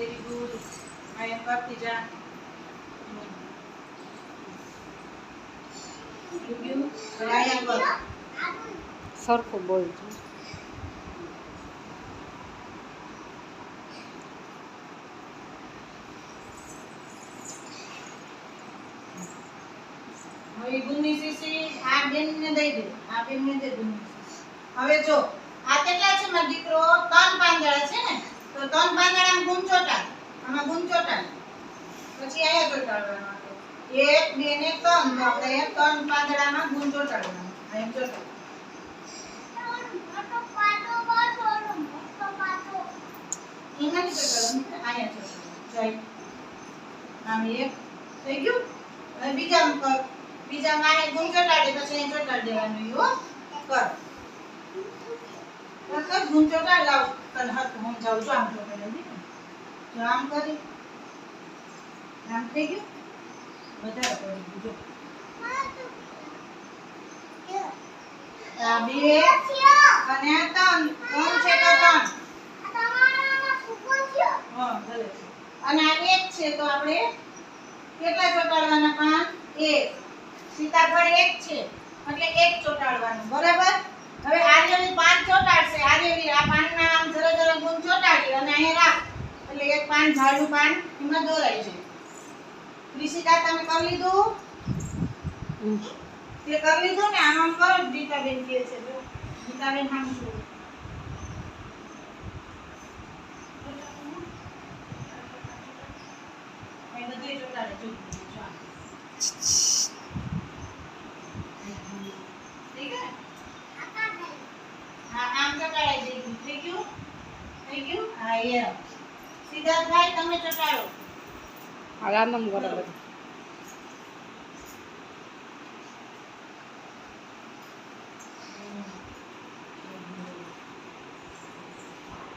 Very good આ એમ કરતી જા યુ આયા કર સરખું બોલજો. હવે ગુની સીસી આ બેનને દઈ દે આ બેનને દે ગુની સીસી હવે જો આ કેટલા છે મારો દીકરો ત્રણ પાંદડા છે ને તો ત્રણ પાંદડામાં ગુણ ચોટાડ આમાં ગુણ ચોટાડ પછી આયા ચોટાડવાનો આપણે 1 2 ને 3 તો આપણે ત્રણ પાંદડામાં ગુણ ચોટાડવાનો એમ ચોટાડ એમાં નહીં ચોટાડવાનું આયા ચોટાડ જાય આમ એક થઈ ગયું હવે બીજામાં કર બીજામાં આને ગુણ ચોટાડે પછી અહીં ચોટાડ દેવાનું હો કર બસ ગુણ ચોટાડ લાવ તને હાથ હું જાઉં છું આમ ચોટાડી દે જો આમ કરી આમ થઈ ગયું વધારે કરી દીધું આ બે અને આ ત્રણ છે તો ત્રણ હા ભલે અને આ એક છે તો આપણે કેટલા ચોટાડવાના પાંચ એક સીતાફળ એક છે એટલે એક ચોટાડવાનું બરાબર હવે આર્યવીર પાંચ ચોટાડશે આર્યવીર આ પાનના આમ જરા જરા ગુણ ચોટાડી અને અહીંયા રાખ એટલે એક પાન ઝાડનું પાન એમાં દોરાઈ જાય ઋષિકા તમે કરી લીધું તે કરી લીધું ને આમ આમ કરો દીપાબેન કહે છે જો દીપાબેન આમ શું એ બધું ચોટાડે જો ठीक है हाँ आम चटाड़ाई देगी ठीक है हाँ ये सिद्धार्थ भाई તમે ચટાડો આરામ બરાબર.